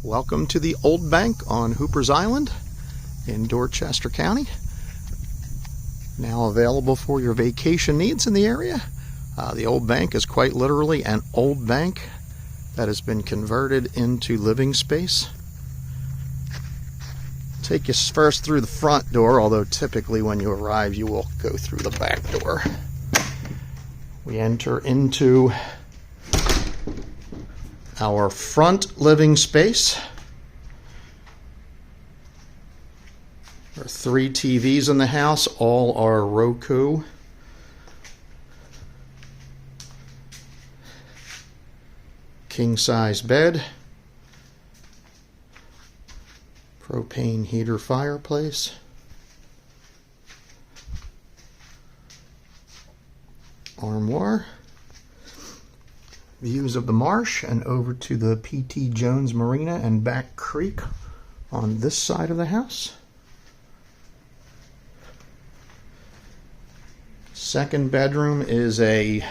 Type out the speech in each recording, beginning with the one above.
Welcome to the Old Bank on Hoopers Island in Dorchester County. Now available for your vacation needs in the area. The Old Bank is quite literally an old bank that has been converted into living space. Take you first through the front door, although typically when you arrive you will go through the back door. We enter into our front living space. There are 3 TVs in the house, all are Roku. King size bed. Propane heater fireplace. Armoire. Views of the marsh and over to the P.T. Jones Marina and Back Creek on this side of the house. Second bedroom is a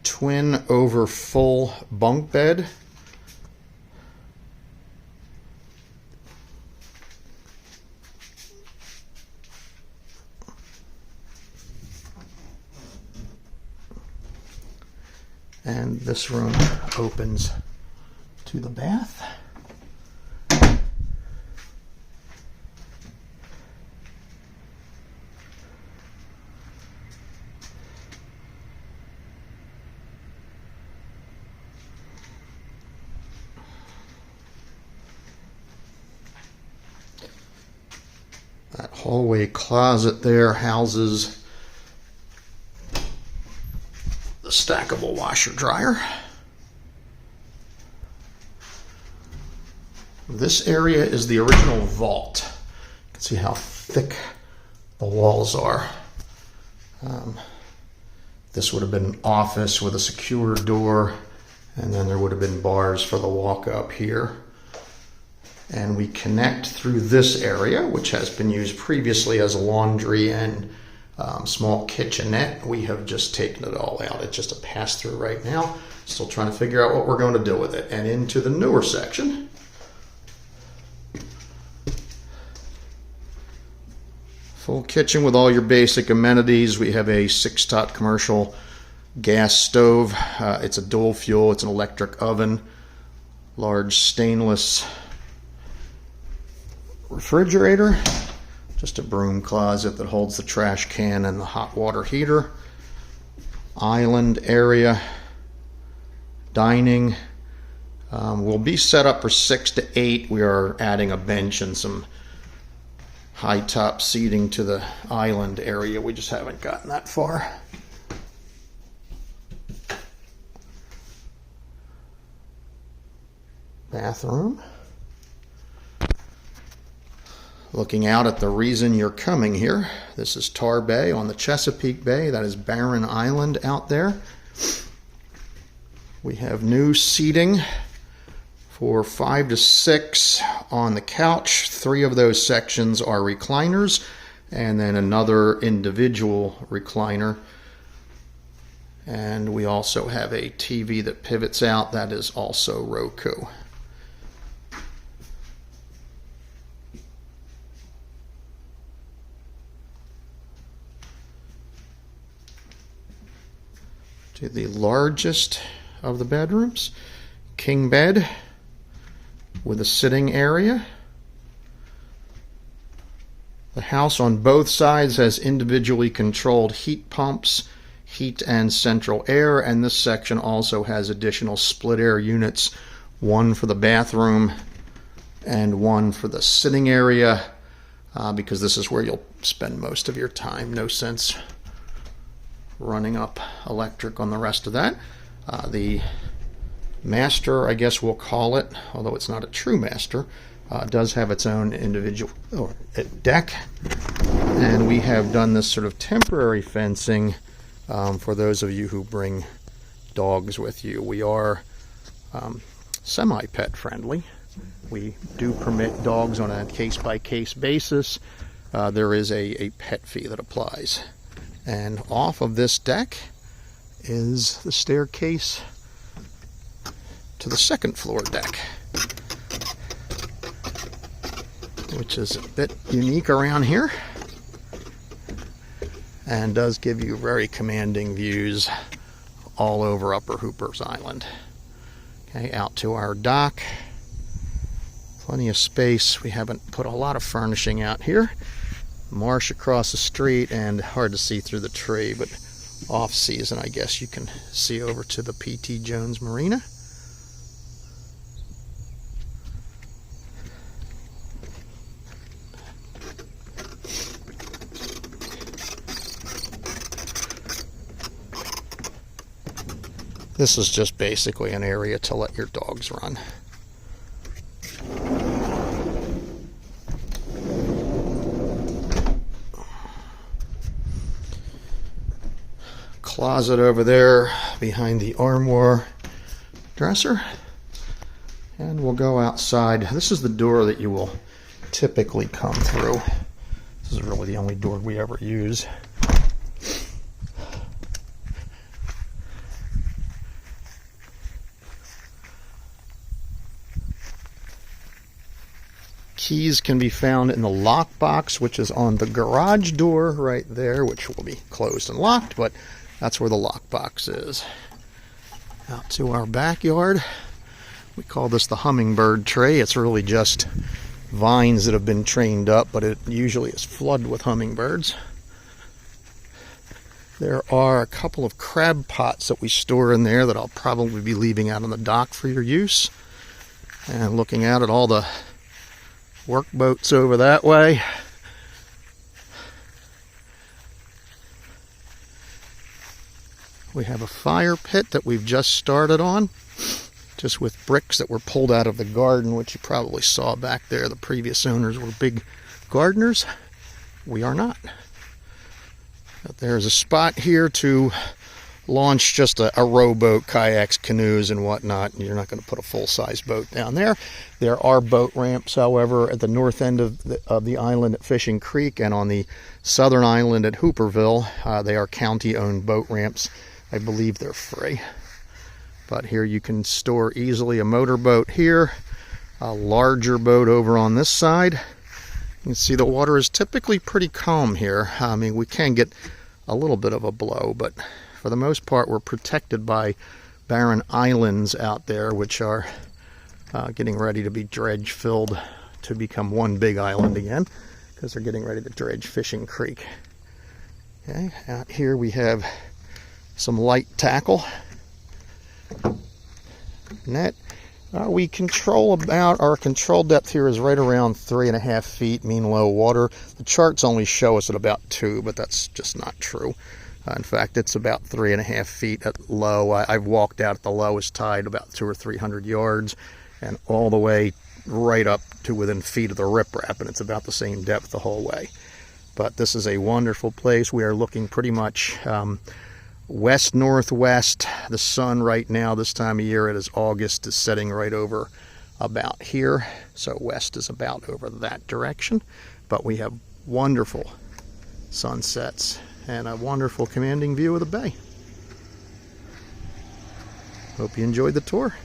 twin over full bunk bed. And this room opens to the bath. That hallway closet there houses the stackable washer dryer. This area is the original vault. You can see how thick the walls are. This would have been an office with a secure door, and then there would have been bars for the walk up here. And we connect through this area, which has been used previously as a laundry and small kitchenette. We have just taken it all out. It's just a pass-through right now. Still trying to figure out what we're going to do with it. And into the newer section. Full kitchen with all your basic amenities. We have a 6-top commercial gas stove. It's a dual fuel. It's an electric oven. Large stainless refrigerator. Just a broom closet that holds the trash can and the hot water heater. Island area. Dining. Will be set up for 6 to 8. We are adding a bench and some high top seating to the island area. We just haven't gotten that far. Bathroom. Looking out at the reason you're coming here. This is Tar Bay on the Chesapeake Bay. That is Barren Island out there. We have new seating for 5 to 6 on the couch. 3 of those sections are recliners, and then another individual recliner. And we also have a TV that pivots out. That is also Roku. To the largest of the bedrooms, king bed with a sitting area. The house on both sides has individually controlled heat pumps, heat and central air, and this section also has additional split air units, one for the bathroom and one for the sitting area, because this is where you'll spend most of your time. No sense running up electric on the rest of that. The master, I guess we'll call it, although it's not a true master, does have its own individual deck. And we have done this sort of temporary fencing for those of you who bring dogs with you. We are semi-pet friendly. We do permit dogs on a case-by-case basis. There is a pet fee that applies. And off of this deck is the staircase to the second floor deck. which is a bit unique around here and does give you very commanding views all over Upper Hoopers Island. Okay, out to our dock. Plenty of space. We haven't put a lot of furnishing out here. Marsh across the street and hard to see through the tree, but off season I guess you can see over to the P.T. Jones Marina. This is just basically an area to let your dogs run. Closet over there behind the armoire dresser. And we'll go outside. This is the door that you will typically come through. This is really the only door we ever use. Keys can be found in the lockbox, which is on the garage door right there, which will be closed and locked, but that's where the lockbox is. Out to our backyard. We call this the hummingbird tray. It's really just vines that have been trained up, but it usually is flooded with hummingbirds. There are a couple of crab pots that we store in there that I'll probably be leaving out on the dock for your use. And looking out at all the workboats over that way. We have a fire pit that we've just started on, just with bricks that were pulled out of the garden, which you probably saw back there. The previous owners were big gardeners. We are not. But there's a spot here to launch just a rowboat, kayaks, canoes, and whatnot. You're not going to put a full-size boat down there. There are boat ramps, however, at the north end of the island at Fishing Creek and on the southern island at Hooperville. They are county-owned boat ramps. I believe they're free. But here you can store easily a motorboat here, a larger boat over on this side. You can see the water is typically pretty calm here. I mean, we can get a little bit of a blow, but for the most part, we're protected by barren islands out there, which are getting ready to be dredge filled to become one big island again, because they're getting ready to dredge Fishing Creek. Okay, out here we have some light tackle net. We control about, our control depth here is right around 3.5 feet mean low water. The charts only show us at about 2, but that's just not true. In fact, it's about 3.5 feet at low. I've walked out at the lowest tide about 200 or 300 yards and all the way right up to within feet of the riprap, and it's about the same depth the whole way. But this is a wonderful place. We are looking pretty much west-northwest. The sun right now, this time of year, it is August, is setting right over about here. So west is about over that direction. But we have wonderful sunsets and a wonderful commanding view of the bay. Hope you enjoyed the tour.